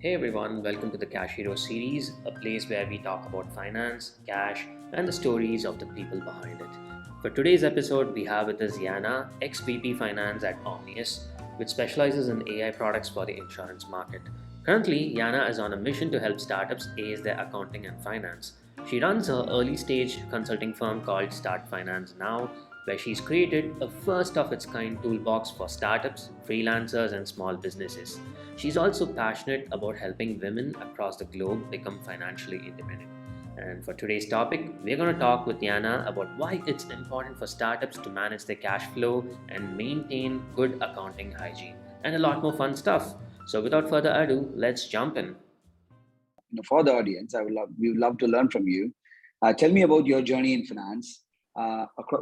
Hey everyone, welcome to the Cash Hero series, a place where we talk about finance, cash, and the stories of the people behind it. For today's episode, we have with us Jana, ex-VP Finance at Omni, which specializes in AI products for the insurance market. Currently, Jana is on a mission to help startups ace their accounting and finance. She runs her early stage consulting firm called Start Finance Now, where she's created a first of its kind toolbox for startups, freelancers, and small businesses. She's also passionate about helping women across the globe become financially independent. And for today's topic, we're going to talk with Jana about why it's important for startups to manage their cash flow and maintain good accounting hygiene, and a lot more fun stuff. So, without further ado, let's jump in. For the audience, we would love to learn from you. Tell me about your journey in finance,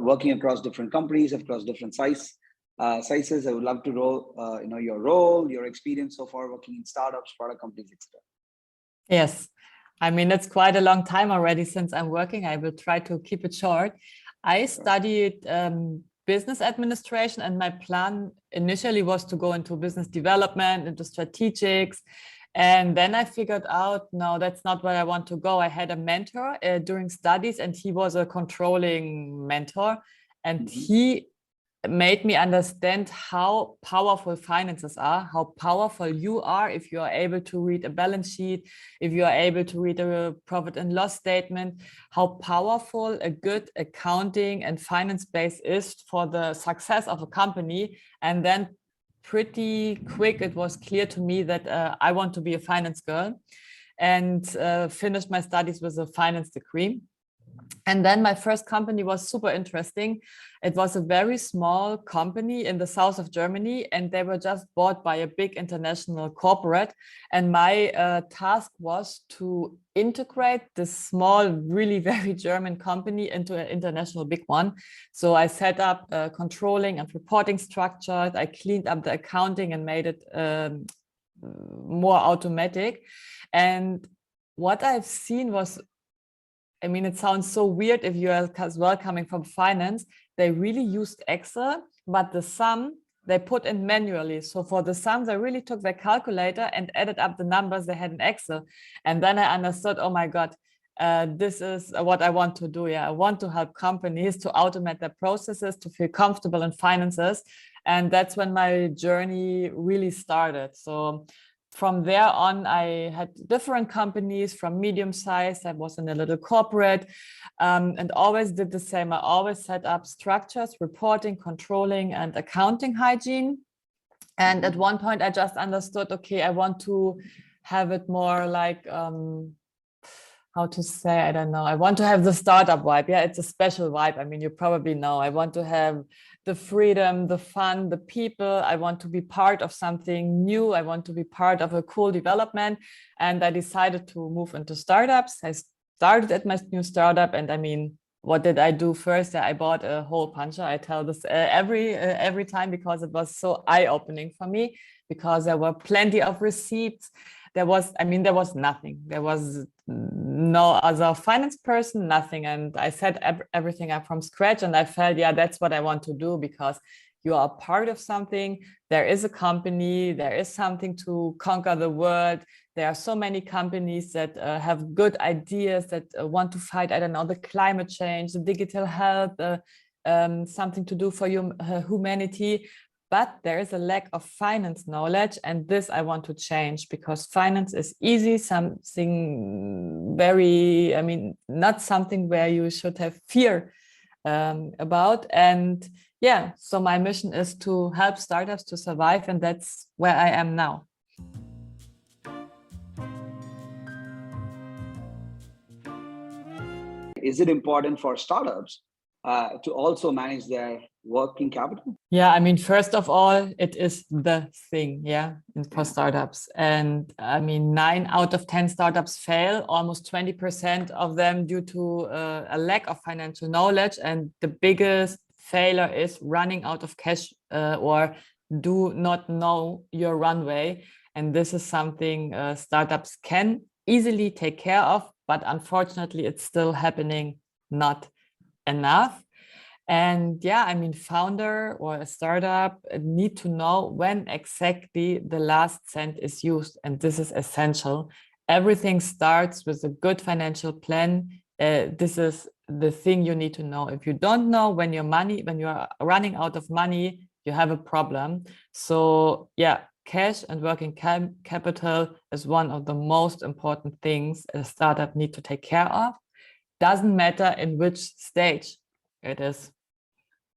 working across different companies, across different sizes. I would love to know your role, your experience so far working in startups, product companies, etc. Yes, I mean, it's quite a long time already since I'm working. I will try to keep it short. I studied business administration, and my plan initially was to go into business development, into strategics. And then I figured out, no, that's not where I want to go. I had a mentor during studies, and he was a controlling mentor. And he made me understand how powerful finances are, how powerful you are if you are able to read a balance sheet, if you are able to read a profit and loss statement, how powerful a good accounting and finance base is for the success of a company. And then pretty quick, it was clear to me that I want to be a finance girl, and finished my studies with a finance degree. And then my first company was super interesting. It was a very small company in the south of Germany, and they were just bought by a big international corporate. And my task was to integrate this small, really very German company into an international big one. So I set up controlling and reporting structures. I cleaned up the accounting and made it more automatic. And what I've seen was, I mean, it sounds so weird if you are as well coming from finance. They really used Excel, but the sum they put in manually. So for the sum, they really took their calculator and added up the numbers they had in Excel. And then I understood, oh my God, this is what I want to do. Yeah, I want to help companies to automate their processes, to feel comfortable in finances. And that's when my journey really started. So from there on, I had different companies from medium size. I was in a little corporate and always did the same. I always set up structures, reporting, controlling, and accounting hygiene. And at one point, I just understood, okay, I want to have it more like, how to say, I don't know. I want to have the startup vibe. Yeah, it's a special vibe. I mean, you probably know. I want to have the freedom, the fun, the people. I want to be part of something new. I want to be part of a cool development. And I decided to move into startups. I started at my new startup. And I mean, what did I do first? I bought a hole puncher. I tell this every time because it was so eye-opening for me, because there were plenty of receipts. There was nothing. There was no other finance person, nothing. And I set everything up from scratch. And I felt, yeah, that's what I want to do, because you are part of something. There is a company, there is something to conquer the world. There are so many companies that have good ideas, that want to fight, I don't know, the climate change, the digital health, something to do for humanity. But there is a lack of finance knowledge, and this I want to change, because finance is easy, something very, I mean, not something where you should have fear about. And yeah, so my mission is to help startups to survive, and that's where I am now. Is it important for startups to also manage their working capital? Yeah, I mean, first of all, it is the thing, yeah, for startups. And I mean, 9 out of 10 startups fail, almost 20% of them due to a lack of financial knowledge. And the biggest failure is running out of cash or do not know your runway. And this is something startups can easily take care of, but unfortunately, it's still happening not enough. And yeah, I mean, founder or a startup need to know when exactly the last cent is used. And this is essential. Everything starts with a good financial plan. This is the thing you need to know. If you don't know when you are running out of money, you have a problem. So yeah, cash and working capital is one of the most important things a startup need to take care of. Doesn't matter in which stage it is.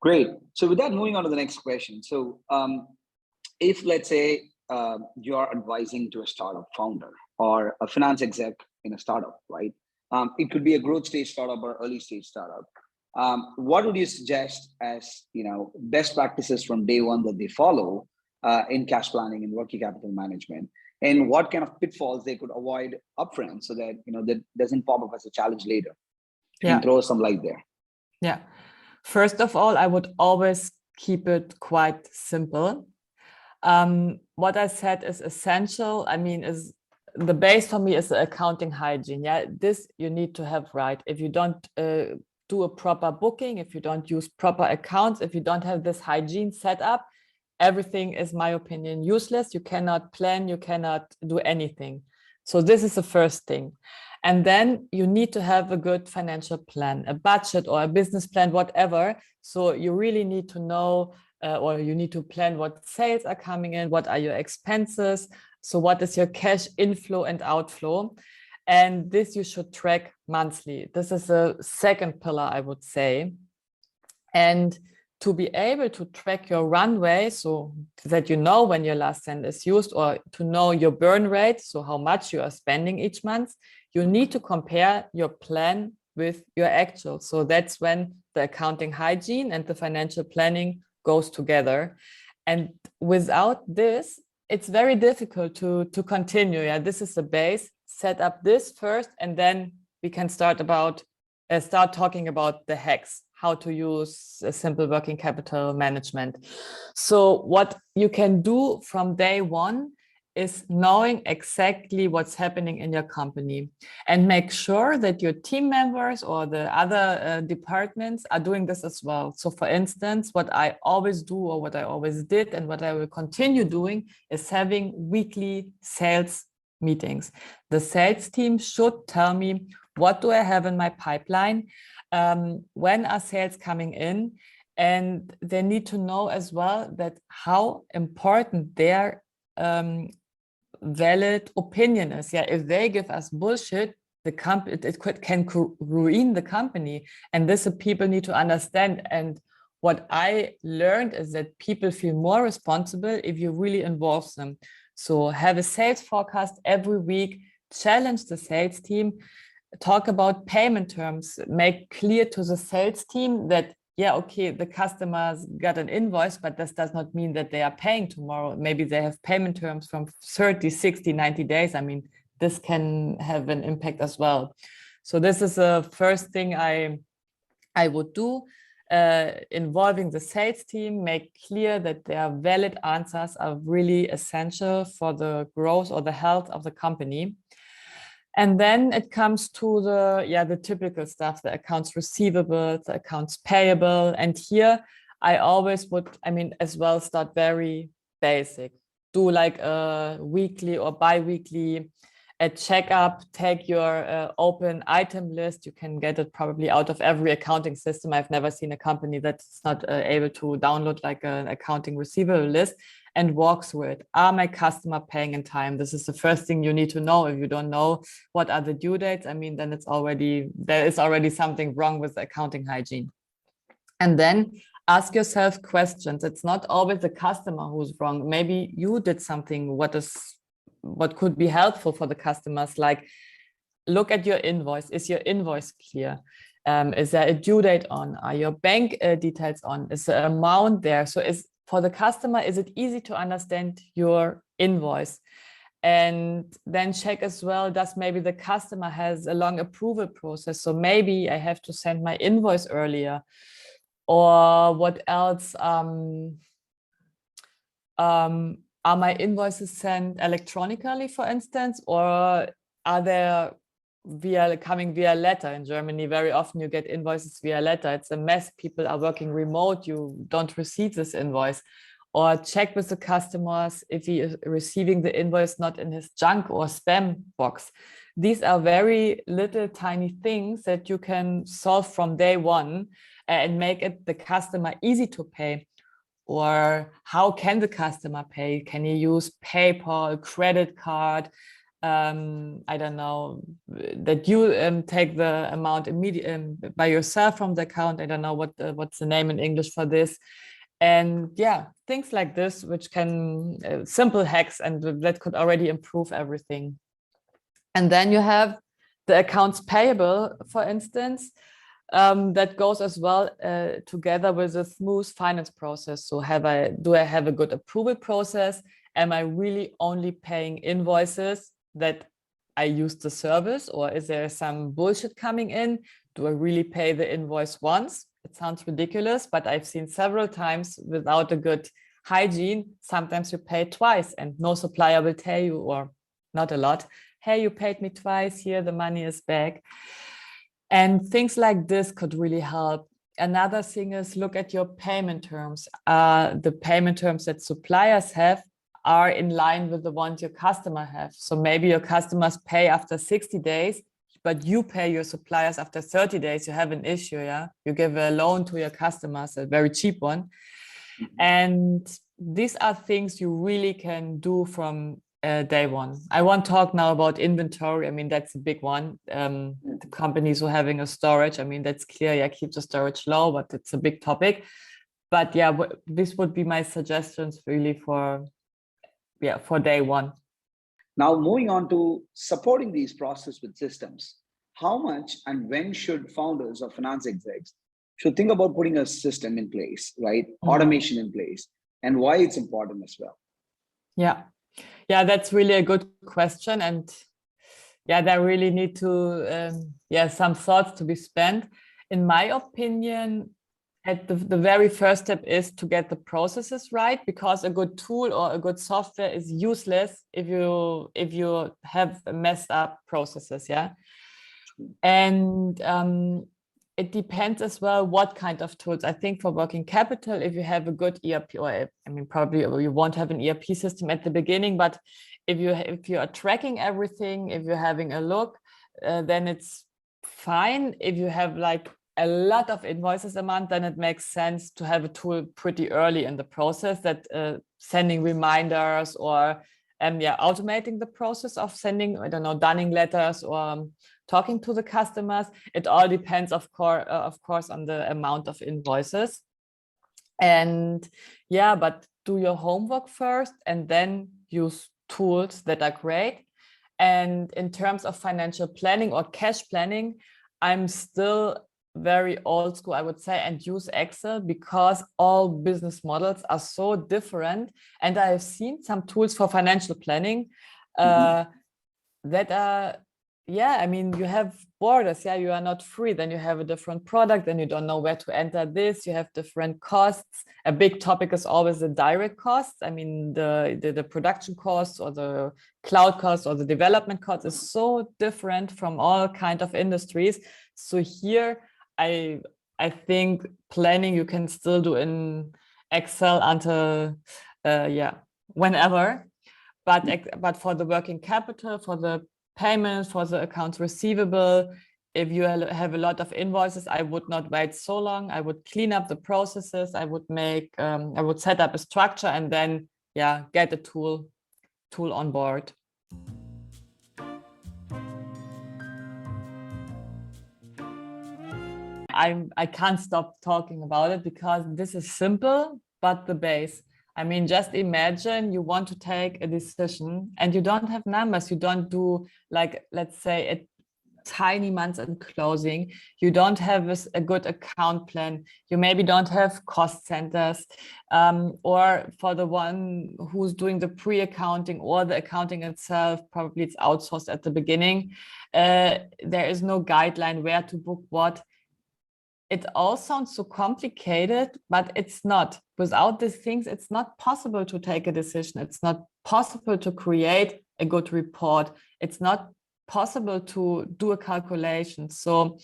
Great. So with that, moving on to the next question. So if let's say you're advising to a startup founder or a finance exec in a startup, right? It could be a growth stage startup or early stage startup. What would you suggest as best practices from day one that they follow in cash planning and working capital management, and what kind of pitfalls they could avoid upfront so that that doesn't pop up as a challenge later? You can throw some light there. Yeah. First of all, I would always keep it quite simple. What I said is essential. I mean, is the base for me is the accounting hygiene. Yeah, this you need to have right. If you don't do a proper booking, if you don't use proper accounts, if you don't have this hygiene set up, everything is, my opinion, useless. You cannot plan, you cannot do anything. So this is the first thing. And then you need to have a good financial plan, a budget or a business plan, whatever. So you really need to know or you need to plan what sales are coming in, what are your expenses. So what is your cash inflow and outflow? And this you should track monthly. This is a second pillar, I would say. And to be able to track your runway so that you know when your last cent is used, or to know your burn rate, so how much you are spending each month, you need to compare your plan with your actual. So that's when the accounting hygiene and the financial planning goes together. And without this, it's very difficult to continue. Yeah, this is the base. Set up this first, and then we can start talking about the hacks, how to use a simple working capital management. So what you can do from day one is knowing exactly what's happening in your company, and make sure that your team members or the other departments are doing this as well. So for instance, what I always do, or what I always did, and what I will continue doing, is having weekly sales meetings. The sales team should tell me, what do I have in my pipeline? When are sales coming in? And they need to know as well that how important their valid opinion is. Yeah, if they give us bullshit, the company can ruin the company, and this people need to understand. And what I learned is that people feel more responsible if you really involve them. So have a sales forecast every week, challenge the sales team, talk about payment terms, make clear to the sales team that, yeah, okay, the customers got an invoice, but this does not mean that they are paying tomorrow. Maybe they have payment terms from 30, 60, 90 days. I mean, this can have an impact as well. So this is the first thing I would do, involving the sales team, make clear that their valid answers are really essential for the growth or the health of the company. And then it comes to the typical stuff, the accounts receivable, the accounts payable. And here I always would, as well, start very basic. Do like a weekly or bi-weekly a checkup, take your open item list. You can get it probably out of every accounting system. I've never seen a company that's not able to download like an accounting receivable list, and walk through it. Are my customer paying in time? This is the first thing you need to know. If you don't know what are the due dates, then there is already something wrong with the accounting hygiene. And then ask yourself questions. It's not always the customer who's wrong. Maybe you did something what could be helpful for the customers, like look at your invoice. Is your invoice clear? Is there a due date on? Are your bank details on? Is the amount there? So for the customer, is it easy to understand your invoice? And then check as well, does maybe the customer has a long approval process? So maybe I have to send my invoice earlier. Or what else? Are my invoices sent electronically, for instance, or are there coming via letter. In Germany, very often you get invoices via letter. It's a mess. People are working remote. You don't receive this invoice. Or check with the customers if he is receiving the invoice not in his junk or spam box. These are very little tiny things that you can solve from day one and make it the customer easy to pay. Or how can the customer pay? Can he use PayPal, credit card? I don't know, that you take the amount immediately by yourself from the account. I don't know what's the name in English for this. And yeah, things like this, which can simple hacks, and that could already improve everything. And then you have the accounts payable, for instance, that goes as well together with a smooth finance process. So do I have a good approval process? Am I really only paying invoices that I use the service, or is there some bullshit coming in? Do I really pay the invoice once? It sounds ridiculous, but I've seen several times without a good hygiene, sometimes you pay twice and no supplier will tell you, or not a lot, hey, you paid me twice, here the money is back. And things like this could really help. Another thing is look at your payment terms. The payment terms that suppliers have are in line with the ones your customer have. So maybe your customers pay after 60 days, but you pay your suppliers after 30 days, you have an issue, yeah? You give a loan to your customers, a very cheap one. And these are things you really can do from day one. I won't talk now about inventory. I mean, that's a big one. The companies who are having a storage, I mean, that's clear, yeah, keep the storage low, but it's a big topic. But yeah, this would be my suggestions really for day one. Now, moving on to supporting these processes with systems, how much and when should founders or finance execs should think about putting a system in place, right? Automation in place, and why it's important as well? Yeah, that's really a good question. And yeah, there really need to, some thoughts to be spent. In my opinion, at the very first step is to get the processes right, because a good tool or a good software is useless if you have messed up processes, yeah. And it depends as well what kind of tools. I think for working capital, if you have a good ERP, or I mean, probably you won't have an ERP system at the beginning, but if you are tracking everything, if you're having a look, then it's fine. If you have like a lot of invoices a month, then it makes sense to have a tool pretty early in the process that sending reminders or automating the process of sending, I don't know, dunning letters or talking to the customers. It all depends, of course, on the amount of invoices. And yeah, but do your homework first and then use tools that are great. And in terms of financial planning or cash planning, I'm still very old school, I would say, and use Excel, because all business models are so different. And I've seen some tools for financial planning that are, I mean, you have borders, you are not free, then you have a different product, then you don't know where to enter this, you have different costs. A big topic is always the direct costs. I mean, the production costs or the cloud costs or the development costs is so different from all kind of industries. So here, I think planning you can still do in Excel until whenever, but for the working capital, for the payments, for the accounts receivable, if you have a lot of invoices, I would not wait so long. I would clean up the processes. I would set up a structure and then get a tool on board. I can't stop talking about it because this is simple, but the base. I mean, just imagine you want to take a decision and you don't have numbers. You don't do, like, let's say, a tiny month-end closing. You don't have a good account plan. You maybe don't have cost centers, or for the one who's doing the pre-accounting or the accounting itself, probably it's outsourced at the beginning. There is no guideline where to book what. It all sounds so complicated, but it's not. Without these things, it's not possible to take a decision. It's not possible to create a good report. It's not possible to do a calculation. So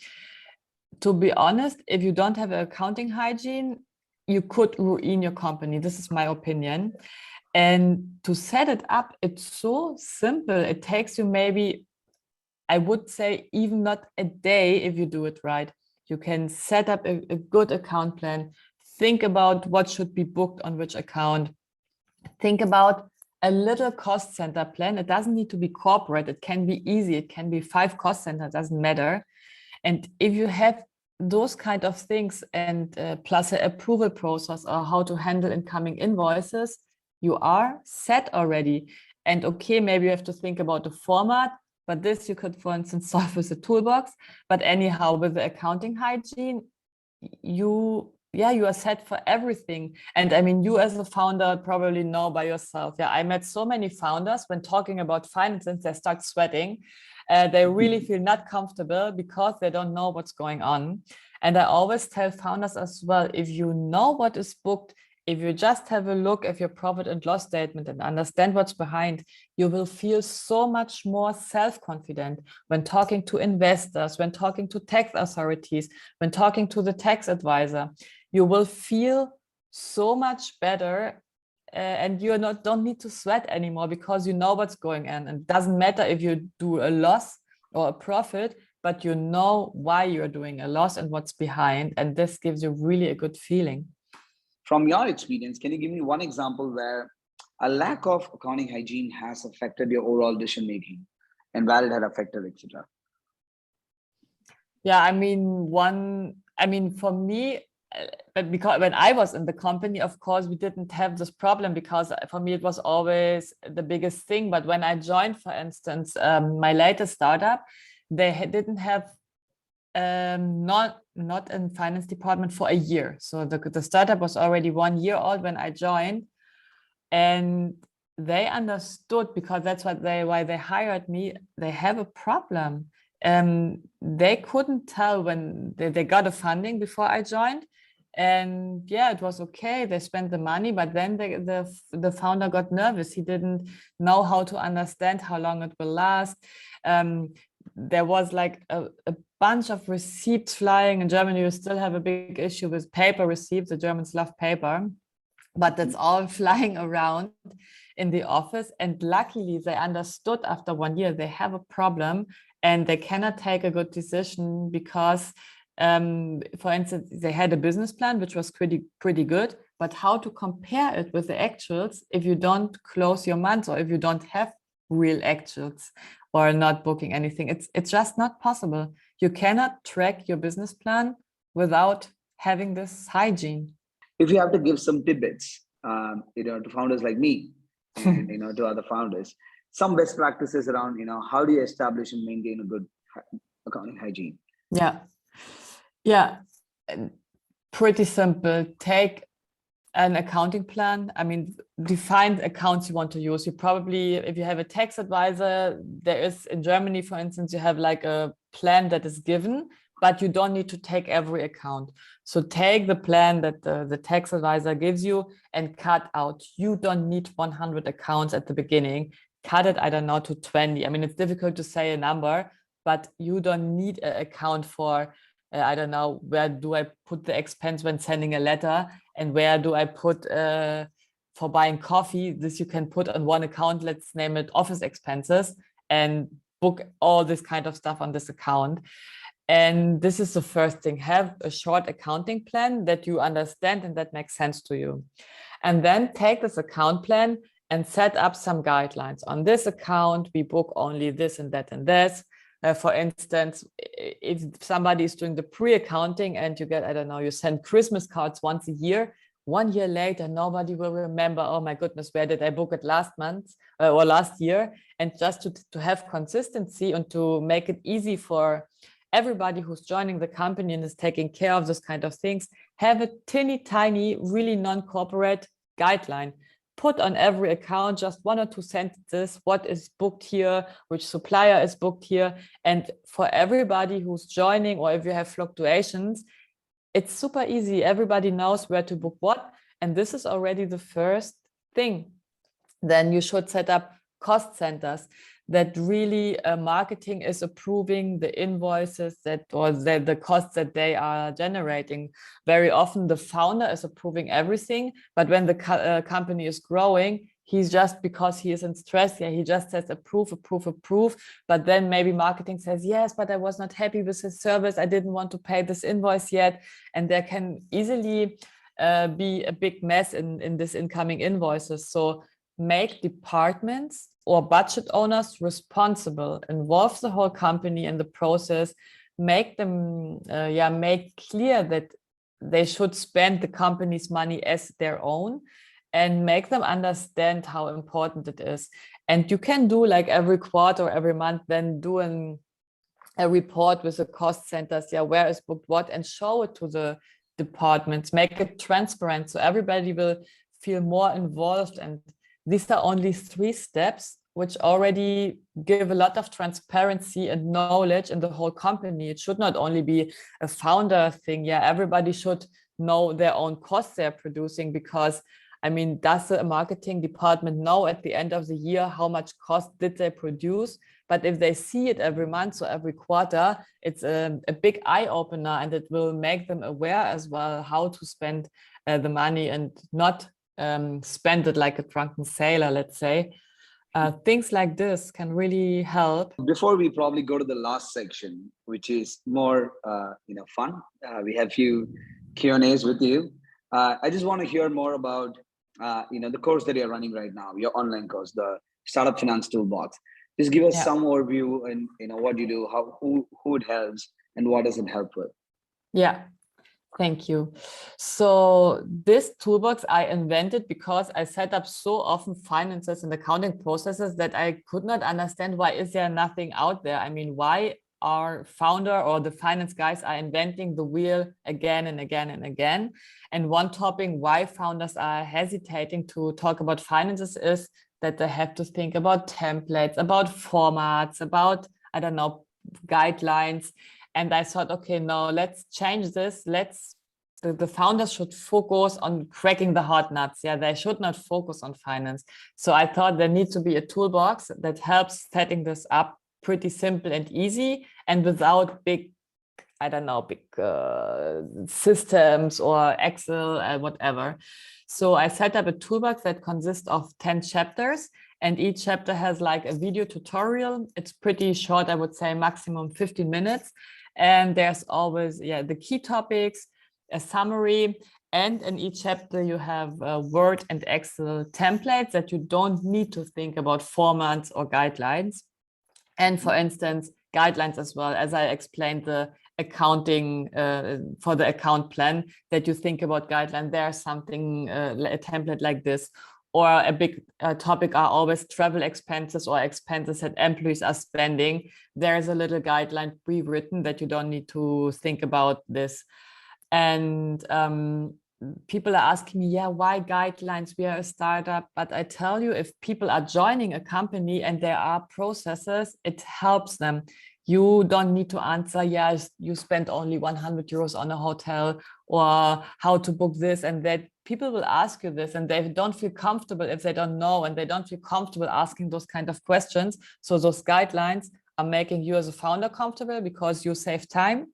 to be honest, if you don't have an accounting hygiene, you could ruin your company. This is my opinion. And to set it up, it's so simple. It takes you maybe, I would say, even not a day if you do it right. You can set up a good account plan, think about what should be booked on which account, think about a little cost center plan. It doesn't need to be corporate. It can be easy. It can be 5 cost centers, doesn't matter. And if you have those kind of things and plus an approval process or how to handle incoming invoices, you are set already. And okay, maybe you have to think about the format, but this you could, for instance, solve with a toolbox. But anyhow, with the accounting hygiene, you are set for everything. And I mean, you as a founder probably know by yourself. Yeah, I met so many founders when talking about finances, they start sweating. They really feel not comfortable because they don't know what's going on. And I always tell founders as well, if you know what is booked, if you just have a look at your profit and loss statement and understand what's behind, you will feel so much more self-confident when talking to investors, when talking to tax authorities, when talking to the tax advisor. You will feel so much better and you don't need to sweat anymore because you know what's going on. And it doesn't matter if you do a loss or a profit, but you know why you're doing a loss and what's behind. And this gives you really a good feeling. From your experience, can you give me one example where a lack of accounting hygiene has affected your overall decision making and where it had affected, etc.? Yeah, I mean, for me, but because when I was in the company, of course, we didn't have this problem because for me, it was always the biggest thing. But when I joined, for instance, my latest startup, they didn't have not in finance department for a year. So the startup was already 1 year old when I joined, and they understood, because that's why they hired me. They have a problem. They couldn't tell when they got a funding before I joined, and yeah, it was okay. They spent the money, but then the founder got nervous. He didn't know how to understand how long it will last. There was like a bunch of receipts flying. In Germany, you still have a big issue with paper receipts. The Germans love paper, but that's all flying around in the office. And luckily, they understood after 1 year they have a problem and they cannot take a good decision because, for instance, they had a business plan which was pretty good, but how to compare it with the actuals if you don't close your months or if you don't have real actuals or not booking anything? It's just not possible. You cannot track your business plan without having this hygiene. If you have to give some tidbits, to founders like me and to other founders, some best practices around how do you establish and maintain a good accounting hygiene? Yeah, pretty simple. Take an accounting plan. I mean, define the accounts you want to use. You probably, if you have a tax advisor, there is in Germany, for instance, you have like a plan that is given, but you don't need to take every account. So take the plan that the tax advisor gives you and cut out. You don't need 100 accounts at the beginning. Cut it, I don't know, to 20. I mean, it's difficult to say a number, but you don't need an account for, I don't know, where do I put the expense when sending a letter and where do I put for buying coffee? This you can put on one account, let's name it office expenses, and book all this kind of stuff on this account. And this is the first thing. Have a short accounting plan that you understand and that makes sense to you. And then take this account plan and set up some guidelines. On this account, we book only this and that and this. For instance, if somebody is doing the pre-accounting and you get, I don't know, you send Christmas cards once a year, 1 year later, nobody will remember, oh my goodness, where did I book it last month or last year? And just to have consistency and to make it easy for everybody who's joining the company and is taking care of this kind of things, have a teeny tiny, really non-corporate guideline. Put on every account just 1 or 2 sentences, what is booked here, which supplier is booked here. And for everybody who's joining, or if you have fluctuations, it's super easy. Everybody knows where to book what. And this is already the first thing. Then you should set up cost centers. that really marketing is approving the invoices or the costs that they are generating. Very often the founder is approving everything, but when the company is growing, he's just, because he is in stress, he just says approve. But then maybe marketing says, yes, but I was not happy with his service. I didn't want to pay this invoice yet. And there can easily be a big mess in this incoming invoices. So make departments or budget owners responsible, involve the whole company in the process, make them, make clear that they should spend the company's money as their own, and make them understand how important it is. And you can do like every quarter or every month, then do a report with the cost centers, where is booked what, and show it to the departments, make it transparent so everybody will feel more involved. And these are only 3 steps, which already give a lot of transparency and knowledge in the whole company. It should not only be a founder thing. Everybody should know their own costs they're producing, because I mean, does the marketing department know at the end of the year how much cost did they produce? But if they see it every month or every quarter, it's a big eye opener, and it will make them aware as well how to spend the money and not spend it like a drunken sailor, let's say. Things like this can really help. Before we probably go to the last section, which is more fun, we have few Q&As with you. I just want to hear more about the course that you're running right now, your online course, the Startup Finance Toolbox. Just give us some overview and what you do, who it helps, and what does it help with? Thank you. So this toolbox I invented because I set up so often finances and accounting processes that I could not understand, why is there nothing out there? I mean, why our founder or the finance guys are inventing the wheel again and again and again? And one topic why founders are hesitating to talk about finances is that they have to think about templates, about formats, about, I don't know, guidelines. And I thought, okay, no, let's change this. The founders should focus on cracking the hot nuts. They should not focus on finance. So I thought there needs to be a toolbox that helps setting this up pretty simple and easy, and without big systems or Excel, whatever. So I set up a toolbox that consists of 10 chapters, and each chapter has like a video tutorial. It's pretty short, I would say maximum 15 minutes. And there's always, the key topics, a summary, and in each chapter you have Word and Excel templates that you don't need to think about formats or guidelines. And for instance, guidelines as well, as I explained, the accounting for the account plan, that you think about guideline, there's something, a template like this. Or a big topic are always travel expenses or expenses that employees are spending. There's a little guideline pre-written that you don't need to think about this. And people are asking me, why guidelines? We are a startup. But I tell you, if people are joining a company and there are processes, it helps them. You don't need to answer, you spent only 100 euros on a hotel, or how to book this and that. People will ask you this, and they don't feel comfortable if they don't know, and they don't feel comfortable asking those kind of questions. So those guidelines are making you as a founder comfortable, because you save time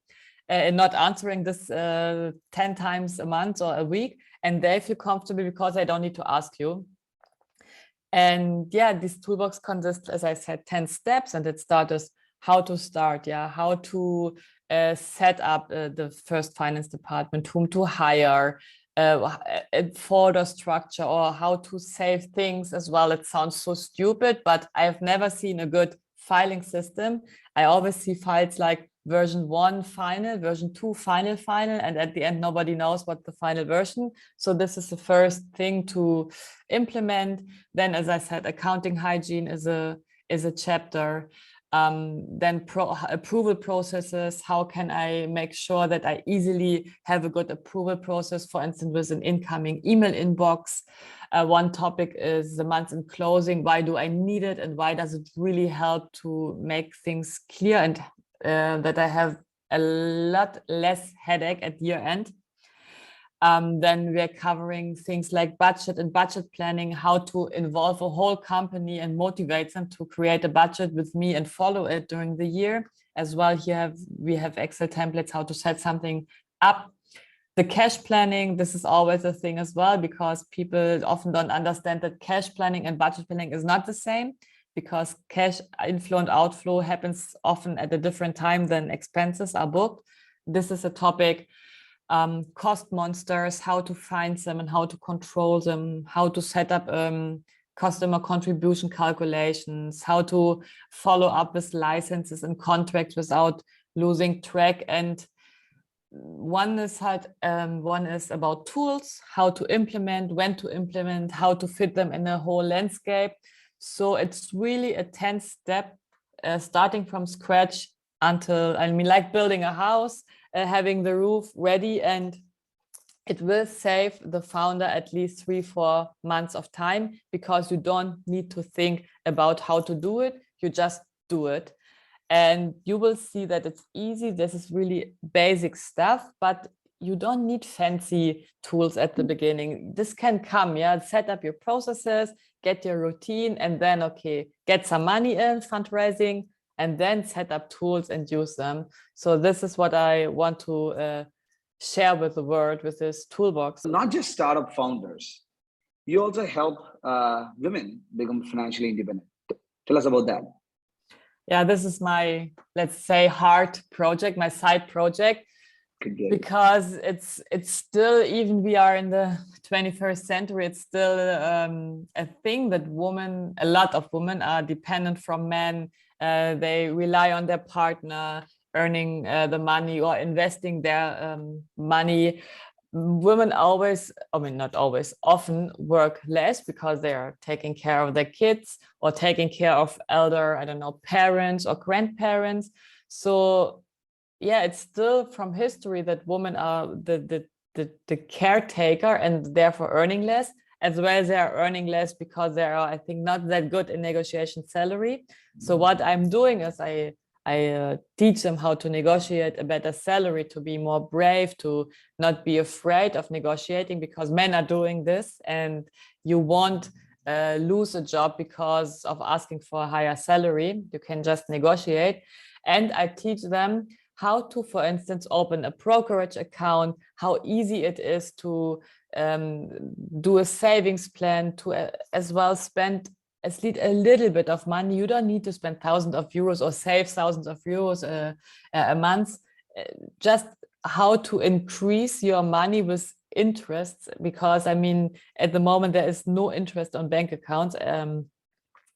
in not answering this 10 times a month or a week, and they feel comfortable because they don't need to ask you. And this toolbox consists, as I said, 10 steps, and it starts how to start, how to set up the first finance department, whom to hire, folder structure, or how to save things as well. It sounds so stupid, but I've never seen a good filing system. I always see files like version 1 final, version 2 final, and at the end nobody knows what the final version. So this is the first thing to implement. Then, as I said, accounting hygiene is a chapter. Then approval processes. How can I make sure that I easily have a good approval process, for instance, with an incoming email inbox? One topic is the month-end closing. Why do I need it, and why does it really help to make things clear, and that I have a lot less headache at year end? Then we're covering things like budget and budget planning, how to involve a whole company and motivate them to create a budget with me and follow it during the year. As well, we have Excel templates, how to set something up. The cash planning, this is always a thing as well, because people often don't understand that cash planning and budget planning is not the same, because cash inflow and outflow happens often at a different time than expenses are booked. This is a topic. Cost monsters, how to find them and how to control them, how to set up customer contribution calculations, how to follow up with licenses and contracts without losing track. And one is about tools, how to implement, when to implement, how to fit them in a whole landscape. So it's really a 10-step, starting from scratch until, like building a house, having the roof ready, and it will save the founder at least 3-4 months of time, because you don't need to think about how to do it. You just do it. And you will see that it's easy. This is really basic stuff, but you don't need fancy tools at the beginning. This can come, set up your processes, get your routine, and then, get some money in fundraising, and then set up tools and use them. So this is what I want to share with the world with this toolbox. Not just startup founders, you also help women become financially independent. Tell us about that. Yeah, this is my, let's say, heart project, my side project, because it's still, even we are in the 21st century, it's still a thing that a lot of women are dependent from men. They rely on their partner earning the money or investing their money. Women always, not always, often work less because they are taking care of their kids or taking care of elder, parents or grandparents. So yeah, it's still from history that women are the caretaker and therefore earning less, as well as they are earning less because they are, I think, not that good in negotiation salary. So what I'm doing is I teach them how to negotiate a better salary, to be more brave, to not be afraid of negotiating, because men are doing this, and you won't lose a job because of asking for a higher salary. You can just negotiate. And I teach them how to, for instance, open a brokerage account, how easy it is to do a savings plan, to as well spend at least a little bit of money. You don't need to spend thousands of euros or save thousands of euros a month. Just how to increase your money with interest, because at the moment there is no interest on bank accounts.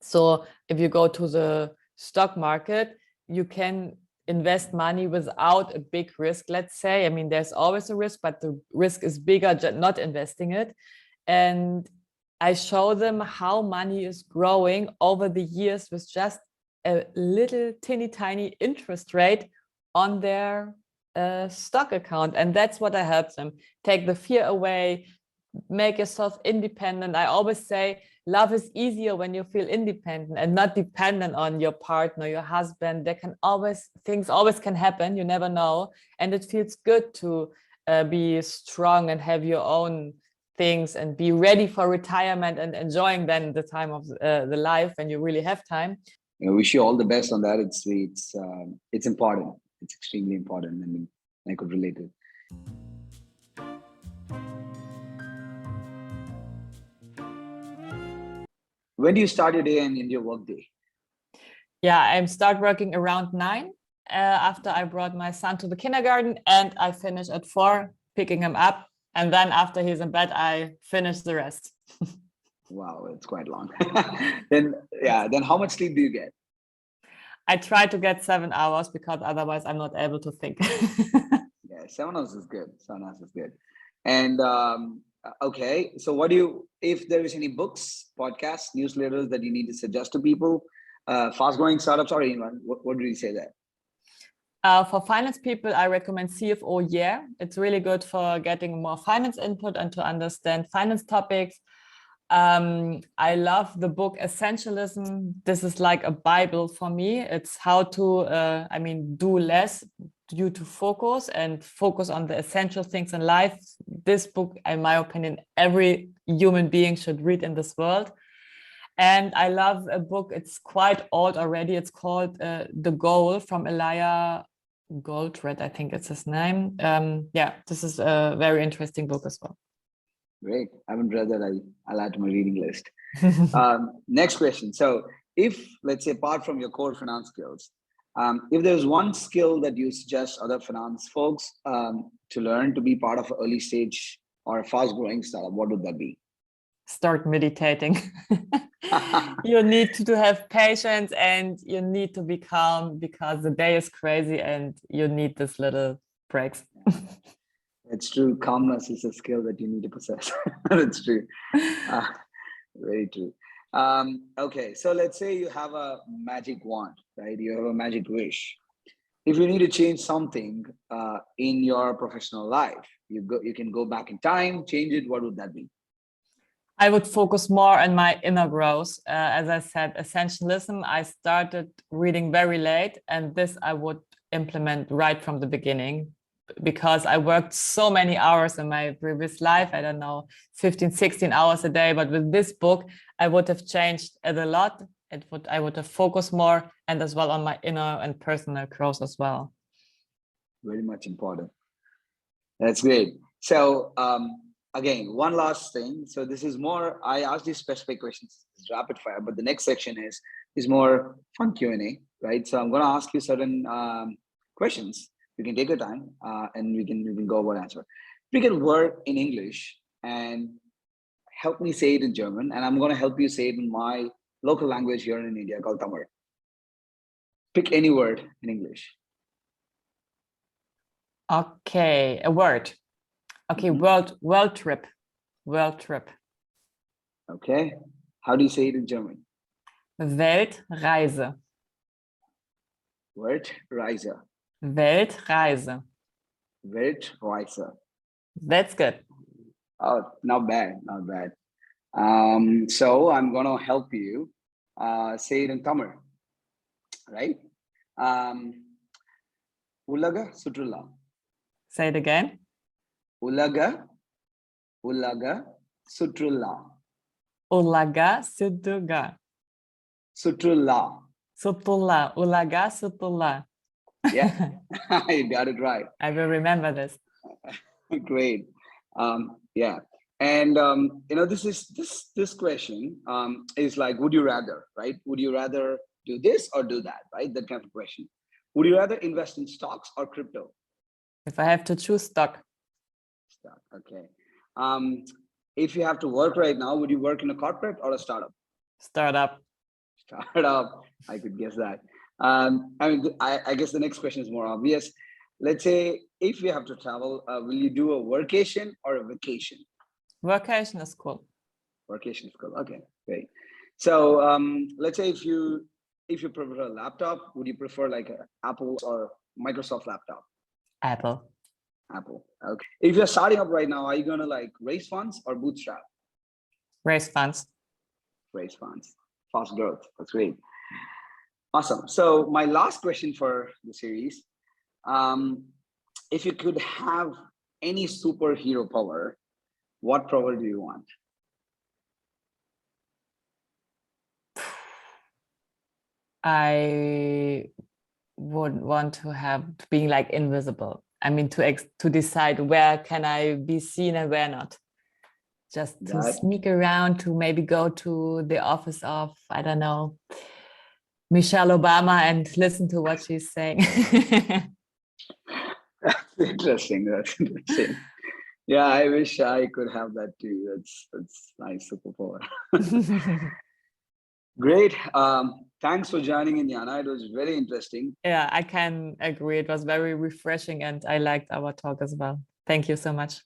So if you go to the stock market, you can invest money without a big risk, let's say. There's always a risk, but the risk is bigger not investing it. And I show them how money is growing over the years with just a little teeny tiny interest rate on their stock account. And that's what I help them. Take the fear away, make yourself independent. I always say love is easier when you feel independent and not dependent on your partner, your husband. Things always can happen, you never know. And it feels good to be strong and have your own things and be ready for retirement and enjoying then the time of the life when you really have time. I wish you all the best on that. It's important. It's extremely important. I could relate to it. When do you start your day and end your work day? Yeah, I start working around 9 after I brought my son to the kindergarten, and I finish at 4 picking him up. And then after he's in bed, I finish the rest. Wow, it's quite long. Then how much sleep do you get? I try to get 7 hours, because otherwise I'm not able to think. Yeah, 7 hours is good. 7 hours is good. And okay, so if there is any books, podcasts, newsletters that you need to suggest to people, fast-growing startups or anyone, what do you say there? For finance people, I recommend CFO Yeah. It's really good for getting more finance input and to understand finance topics. I love the book Essentialism. This is like a Bible for me. It's how to, do less, you to focus on the essential things in life. This book, in my opinion, every human being should read in this world. And I love a book, it's quite old already. It's called The Goal from Elijah Goldratt, I think it's his name. Yeah, this is a very interesting book as well. Great. I haven't read that. I'll add to my reading list. Next question. So if, let's say, apart from your core finance skills, if there's one skill that you suggest other finance folks to learn to be part of an early stage or a fast growing startup, what would that be? Start meditating. You need to have patience and you need to be calm because the day is crazy and you need this little breaks. It's true. Calmness is a skill that you need to possess. That's true. Very true. Okay, so let's say you have a magic wand, right? You have a magic wish. If you need to change something in your professional life, you can go back in time, change it. What would that be? I would focus more on my inner growth. As I said, essentialism, I started reading very late, and this I would implement right from the beginning because I worked so many hours in my previous life. I don't know, 15, 16 hours a day. But with this book, I would have changed it a lot. I would have focused more and as well on my inner and personal growth as well. Very much important. That's great. So, again, one last thing. So this is more, I asked these specific questions, it's rapid fire, but the next section is more fun Q&A, right? So I'm going to ask you certain questions. You can take your time and we can go over answer. Pick a word in English and help me say it in German. And I'm going to help you say it in my local language here in India called Tamil. Pick any word in English. Okay, a word. Okay, world trip. Okay, how do you say it in German? Weltreise. Weltreise. Weltreise. Weltreise. That's good. Oh, not bad, not bad. So I'm gonna help you say it in Tamil, right? Ulaga Sutrula. Say it again. Ulaga Sutrula. Ulaga Sutuga. Sutrula. Sutula. Ulaga Sutula. Yeah, you got it right. I will remember this. Great. Yeah. And this question is like, would you rather, right? Would you rather do this or do that, right? That kind of question. Would you rather invest in stocks or crypto? If I have to choose stock. Stock, okay. If you have to work right now, would you work in a corporate or a startup? Startup. Startup, I could guess that. I guess the next question is more obvious. Let's say if you have to travel, will you do a workation or a vacation? Workation is cool. Workation is cool. Okay, great. So let's say if you prefer a laptop, would you prefer like an Apple or Microsoft laptop? Apple. Apple. Okay. If you're starting up right now, are you gonna like raise funds or bootstrap? Raise funds. Raise funds. Fast growth. That's great. Awesome. So my last question for the series, if you could have any superhero power, what power do you want? I would want to have being like invisible. I mean, to decide where can I be seen and where not. Just to sneak around, to maybe go to the office of, I don't know, Michelle Obama and listen to what she's saying. That's interesting. That's interesting. Yeah, I wish I could have that too. That's nice superpower. Great. Thanks for joining in, Jana. It was very interesting. Yeah, I can agree. It was very refreshing and I liked our talk as well. Thank you so much.